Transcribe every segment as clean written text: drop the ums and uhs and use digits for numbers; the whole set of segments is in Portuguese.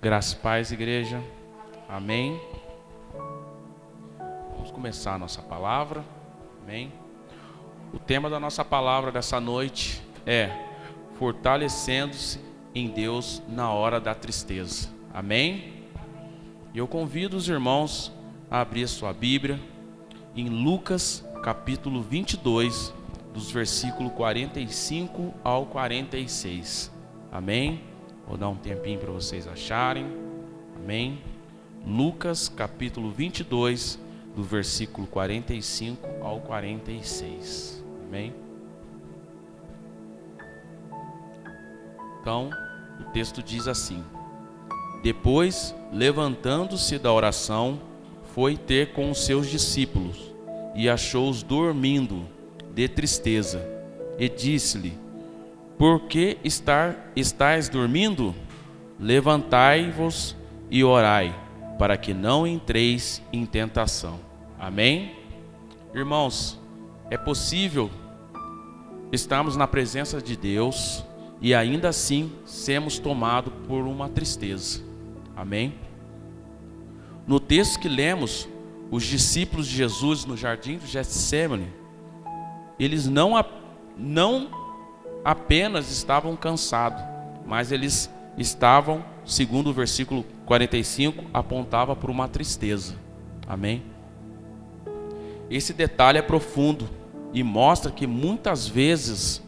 Graça e paz, igreja. Amém. Vamos começar a nossa palavra. Amém. O tema da nossa palavra dessa noite é fortalecendo-se em Deus na hora da tristeza. Amém. E eu convido os irmãos a abrir a sua Bíblia em Lucas capítulo 22, dos versículos 45 ao 46. Amém. Vou dar um tempinho para vocês acharem. Amém. Lucas capítulo 22, do versículo 45 ao 46. Amém. Então, o texto diz assim: Depois, levantando-se da oração, foi ter com os seus discípulos, e achou-os dormindo de tristeza, e disse-lhe: Por que estáis dormindo? Levantai-vos e orai, para que não entreis em tentação. Amém? Irmãos, é possível estarmos na presença de Deus e ainda assim sermos tomados por uma tristeza. Amém? No texto que lemos, os discípulos de Jesus no jardim de Getsêmani, eles não apenas estavam cansados, mas eles estavam, segundo o versículo 45, apontava por uma tristeza. Amém? Esse detalhe é profundo e mostra que muitas vezes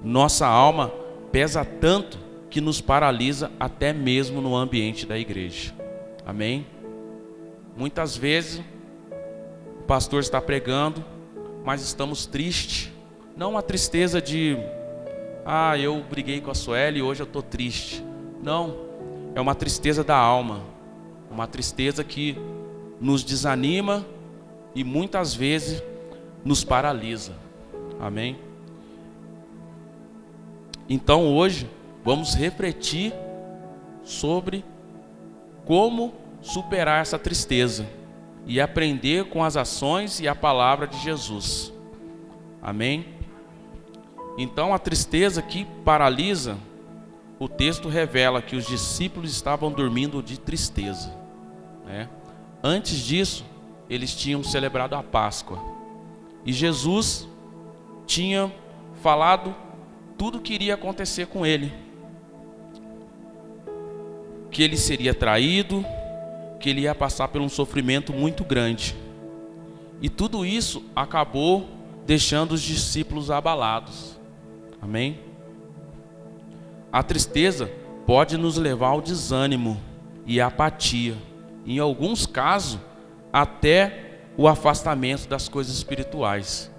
nossa alma pesa tanto que nos paralisa até mesmo no ambiente da igreja. Amém? Muitas vezes o pastor está pregando, mas estamos tristes. Não a tristeza de eu briguei com a Sueli e hoje eu estou triste. Não, é uma tristeza da alma, uma tristeza que nos desanima e muitas vezes nos paralisa. Amém? Então hoje vamos refletir sobre como superar essa tristeza e aprender com as ações e a palavra de Jesus. Amém? Então a tristeza que paralisa, o texto revela que os discípulos estavam dormindo de tristeza, né? Antes disso, eles tinham celebrado a Páscoa. E Jesus tinha falado tudo o que iria acontecer com ele. Que ele seria traído, que ele ia passar por um sofrimento muito grande. E tudo isso acabou deixando os discípulos abalados. Amém? A tristeza pode nos levar ao desânimo e à apatia. Em alguns casos, até o afastamento das coisas espirituais.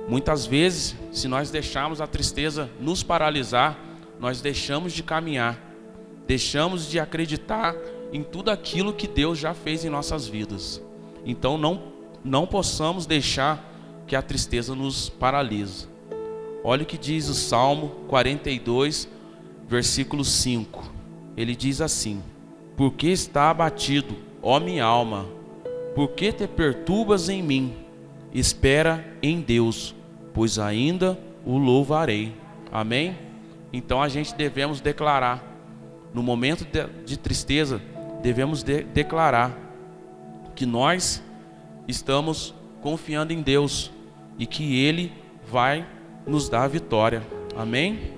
Muitas vezes, se nós deixarmos a tristeza nos paralisar, nós deixamos de caminhar, deixamos de acreditar em tudo aquilo que Deus já fez em nossas vidas. Então não possamos deixar que a tristeza nos paralise. Olha o que diz o Salmo 42, versículo 5. Ele diz assim: Por que está abatido, ó minha alma? Por que te perturbas em mim? Espera em Deus, pois ainda o louvarei. Amém? Então a gente devemos declarar, no momento de tristeza, devemos declarar que nós estamos confiando em Deus e que Ele vai nos dar a vitória. Amém?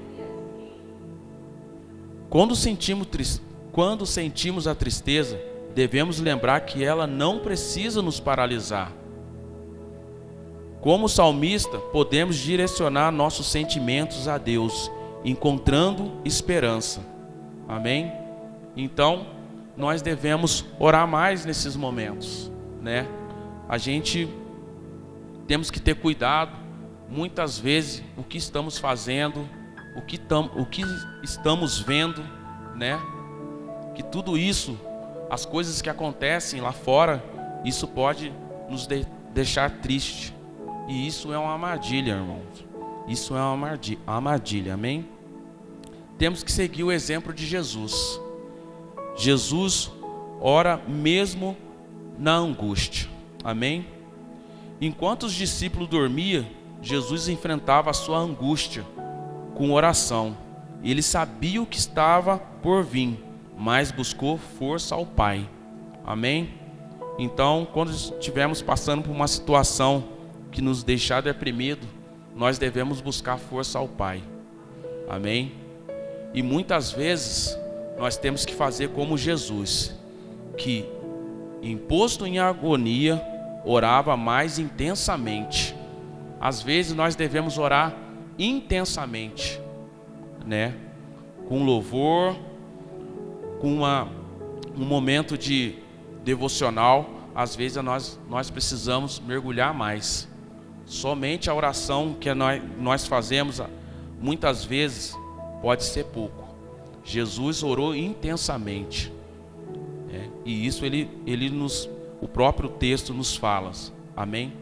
Quando sentimos a tristeza, devemos lembrar que ela não precisa nos paralisar. Como salmista, podemos direcionar nossos sentimentos a Deus, encontrando esperança. Amém? Então, nós devemos orar mais nesses momentos, né? A gente temos que ter cuidado. Muitas vezes o que estamos fazendo, o que estamos vendo, né? Que tudo isso, as coisas que acontecem lá fora, isso pode nos deixar triste. E isso é uma armadilha, irmãos. Isso é uma armadilha, amém? Temos que seguir o exemplo de Jesus. Jesus ora mesmo na angústia, amém? Enquanto os discípulos dormiam, Jesus enfrentava a sua angústia com oração. Ele sabia o que estava por vir, mas buscou força ao Pai. Amém? Então, quando estivermos passando por uma situação que nos deixar deprimido, nós devemos buscar força ao Pai. Amém? E muitas vezes nós temos que fazer como Jesus, que, imposto em agonia, orava mais intensamente. Às vezes nós devemos orar intensamente, né? Com louvor, com um momento de devocional. Às vezes nós precisamos mergulhar mais. Somente a oração que nós fazemos, muitas vezes, pode ser pouco. Jesus orou intensamente, né? E isso o próprio texto nos fala. Amém?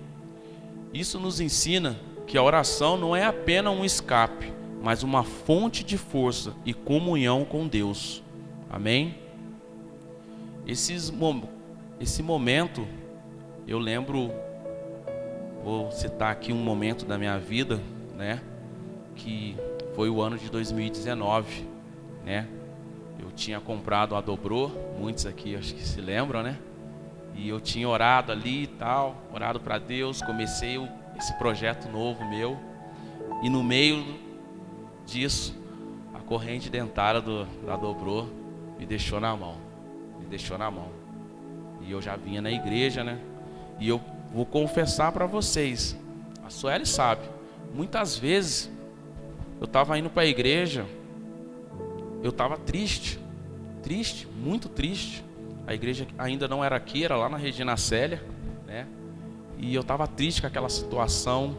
Isso nos ensina que a oração não é apenas um escape, mas uma fonte de força e comunhão com Deus. Amém? Esse momento, eu lembro, vou citar aqui um momento da minha vida, né? Que foi o ano de 2019, né? Eu tinha comprado a Dobrô, muitos aqui acho que se lembram, né? E eu tinha orado ali e tal, orado para Deus, comecei esse projeto novo meu. E no meio disso, a corrente dentária da Dobrô me deixou na mão. E eu já vinha na igreja, né? E eu vou confessar para vocês, a Sueli sabe, muitas vezes eu estava indo para a igreja, eu estava triste, muito triste. A igreja ainda não era aqui, era lá na Regina Célia, né? E eu estava triste com aquela situação.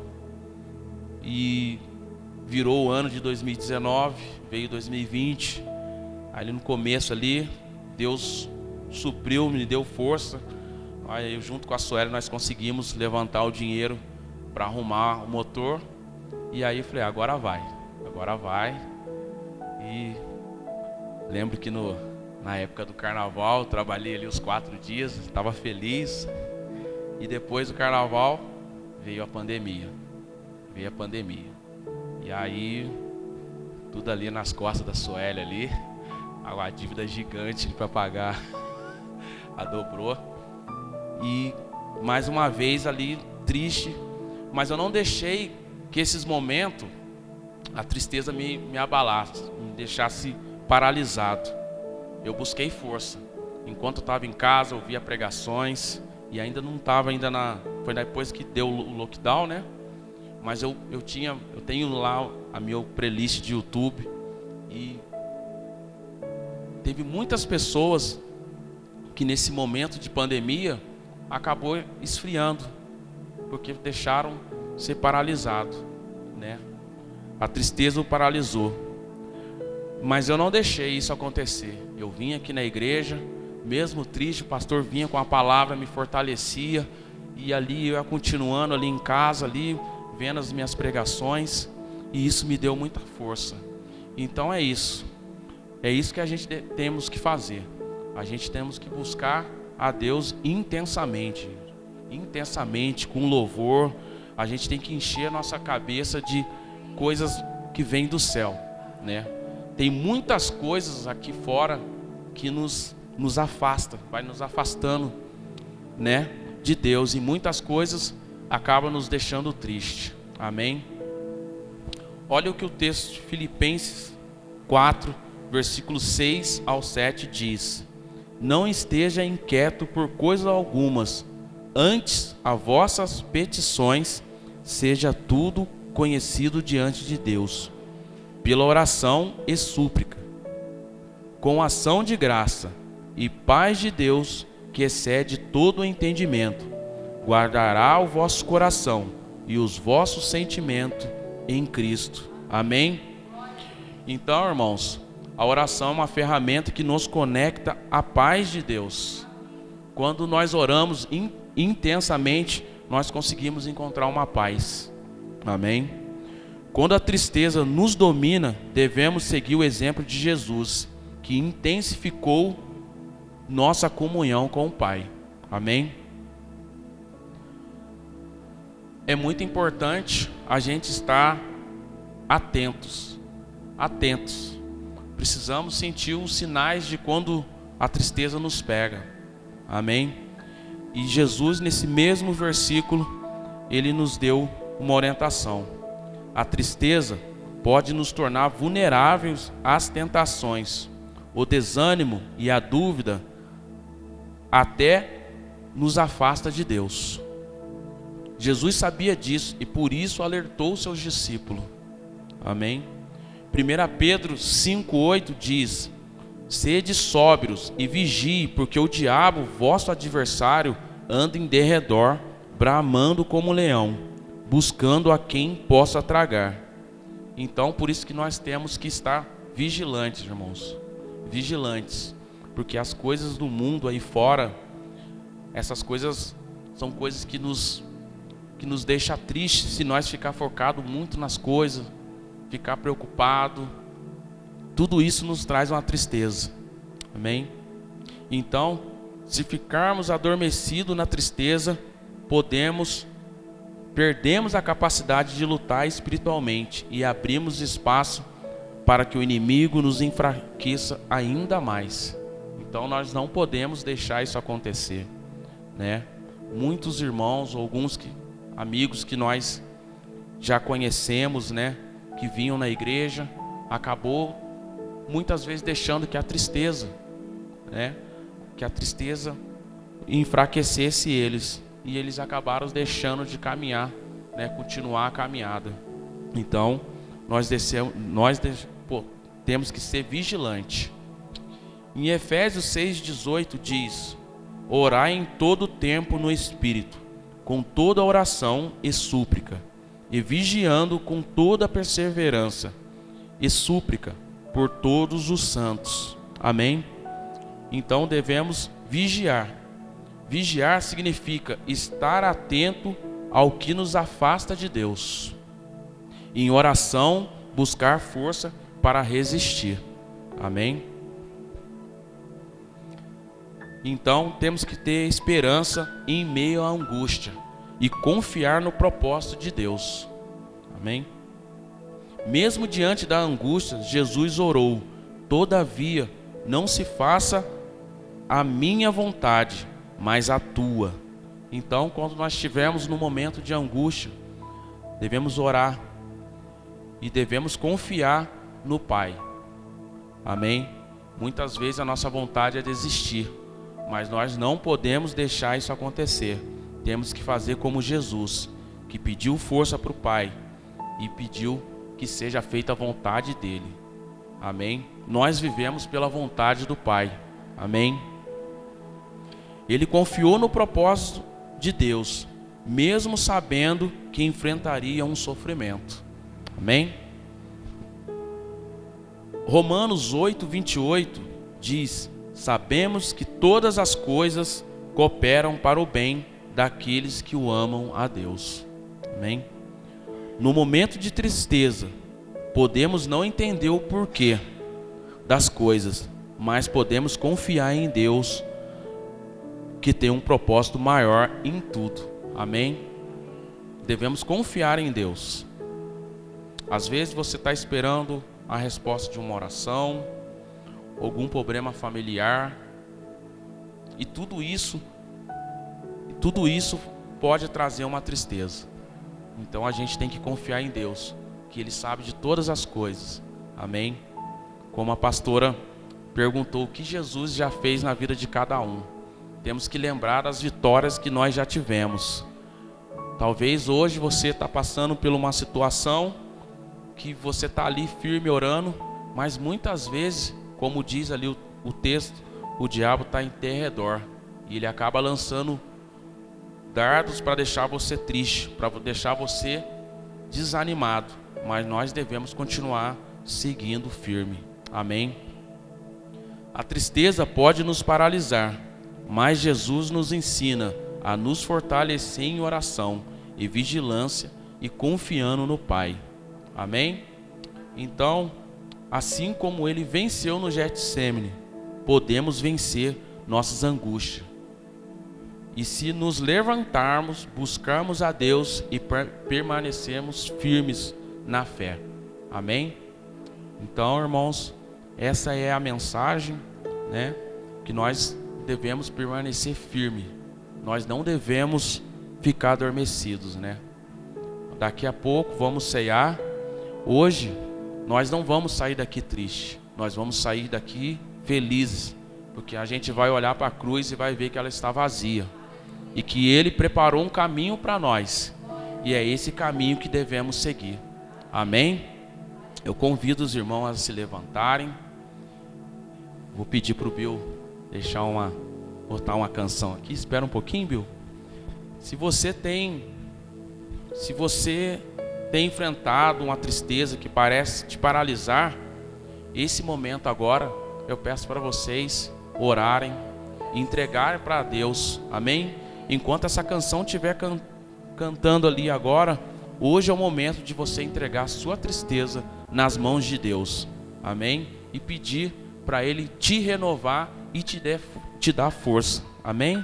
E virou o ano de 2019, veio 2020. Ali no começo ali, Deus supriu, me deu força. Aí junto com a Sueli nós conseguimos levantar o dinheiro para arrumar o motor. E aí eu falei, agora vai. E lembro que na época do carnaval, trabalhei ali os 4 dias, estava feliz. E depois do carnaval veio a pandemia. E aí, tudo ali nas costas da Sueli ali, a dívida gigante para pagar a Dobrô. E mais uma vez ali, triste, mas eu não deixei que esses momentos, a tristeza me abalasse, me deixasse paralisado. Eu busquei força. Enquanto eu estava em casa, eu ouvia pregações. E ainda não estava foi depois que deu o lockdown, né? Mas eu tenho lá a minha playlist de YouTube. E teve muitas pessoas que nesse momento de pandemia acabou esfriando, porque deixaram ser paralisado, né? A tristeza o paralisou. Mas eu não deixei isso acontecer. Eu vim aqui na igreja, mesmo triste, o pastor vinha com a palavra, me fortalecia. E ali eu ia continuando ali em casa, ali, vendo as minhas pregações. E isso me deu muita força. Então é isso. É isso que a gente temos que fazer. A gente temos que buscar a Deus intensamente. Intensamente, com louvor. A gente tem que encher a nossa cabeça de coisas que vêm do céu, né? Tem muitas coisas aqui fora que nos afasta, vai nos afastando, né, de Deus. E muitas coisas acabam nos deixando triste. Amém? Olha o que o texto de Filipenses 4, versículos 6 ao 7 diz: Não esteja inquieto por coisas algumas, antes as vossas petições seja tudo conhecido diante de Deus, pela oração e súplica, com ação de graça, e paz de Deus, que excede todo o entendimento, guardará o vosso coração e os vossos sentimentos em Cristo. Amém? Então, irmãos, a oração é uma ferramenta que nos conecta à paz de Deus. Quando nós oramos intensamente, nós conseguimos encontrar uma paz. Amém? Quando a tristeza nos domina, devemos seguir o exemplo de Jesus, que intensificou nossa comunhão com o Pai. Amém? É muito importante a gente estar atentos precisamos sentir os sinais de quando a tristeza nos pega. Amém? E Jesus, nesse mesmo versículo, ele nos deu uma orientação. A tristeza pode nos tornar vulneráveis às tentações. O desânimo e a dúvida até nos afasta de Deus. Jesus sabia disso e por isso alertou seus discípulos. Amém? 1 Pedro 5,8 diz: sede sóbrios e vigie, porque o diabo, vosso adversário, anda em derredor, bramando como um leão, buscando a quem possa tragar. Então, por isso que nós temos que estar vigilantes, irmãos. Vigilantes. Porque as coisas do mundo aí fora, essas coisas são coisas que nos deixam tristes se nós ficar focado muito nas coisas, ficar preocupado. Tudo isso nos traz uma tristeza. Amém? Então, se ficarmos adormecidos na tristeza, perdemos a capacidade de lutar espiritualmente e abrimos espaço para que o inimigo nos enfraqueça ainda mais. Então nós não podemos deixar isso acontecer, né? Muitos irmãos, alguns amigos que nós já conhecemos, né, que vinham na igreja, acabou muitas vezes deixando que a tristeza, né, que a tristeza enfraquecesse eles, e eles acabaram deixando de caminhar, né, continuar a caminhada. Então temos que ser vigilantes. Em Efésios 6,18 diz: orai em todo o tempo no Espírito, com toda oração e súplica, e vigiando com toda perseverança e súplica por todos os santos. Amém? Então devemos vigiar. Vigiar significa estar atento ao que nos afasta de Deus. Em oração, buscar força para resistir. Amém? Então temos que ter esperança em meio à angústia e confiar no propósito de Deus. Amém? Mesmo diante da angústia, Jesus orou: todavia, não se faça a minha vontade, mas a tua. Então, quando nós estivermos no momento de angústia, devemos orar e devemos confiar no Pai. Amém? Muitas vezes a nossa vontade é desistir, mas nós não podemos deixar isso acontecer. Temos que fazer como Jesus, que pediu força para o Pai e pediu que seja feita a vontade dele. Amém? Nós vivemos pela vontade do Pai. Amém? Ele confiou no propósito de Deus, mesmo sabendo que enfrentaria um sofrimento. Amém? Romanos 8:28 diz: sabemos que todas as coisas cooperam para o bem daqueles que o amam a Deus. Amém? No momento de tristeza, podemos não entender o porquê das coisas, mas podemos confiar em Deus, que tem um propósito maior em tudo. Amém? Devemos confiar em Deus. Às vezes você está esperando a resposta de uma oração, algum problema familiar, e tudo isso pode trazer uma tristeza. Então a gente tem que confiar em Deus, que Ele sabe de todas as coisas. Amém? Como a pastora perguntou o que Jesus já fez na vida de cada um. Temos que lembrar das vitórias que nós já tivemos. Talvez hoje você está passando por uma situação que você está ali firme orando, mas muitas vezes, como diz ali o texto, o diabo está em derredor e ele acaba lançando dardos para deixar você triste, para deixar você desanimado. Mas nós devemos continuar seguindo firme. Amém? A tristeza pode nos paralisar, mas Jesus nos ensina a nos fortalecer em oração e vigilância e confiando no Pai. Amém? Então, assim como Ele venceu no Getsêmani, podemos vencer nossas angústias. E se nos levantarmos, buscarmos a Deus e permanecermos firmes na fé. Amém? Então, irmãos, essa é a mensagem, né? Que nós devemos permanecer firme. Nós não devemos ficar adormecidos, né? Daqui a pouco vamos ceiar. Hoje nós não vamos sair daqui triste. Nós vamos sair daqui felizes, porque a gente vai olhar para a cruz e vai ver que ela está vazia e que Ele preparou um caminho para nós, e é esse caminho que devemos seguir. Amém? Eu convido os irmãos a se levantarem. Vou pedir para o Bill botar uma canção aqui. Espera um pouquinho, Bill. Se você tem enfrentado uma tristeza que parece te paralisar, esse momento agora, eu peço para vocês orarem e entregarem para Deus. Amém? Enquanto essa canção estiver cantando ali agora, hoje é o momento de você entregar a sua tristeza nas mãos de Deus. Amém? E pedir para Ele te renovar e te dar força. Amém?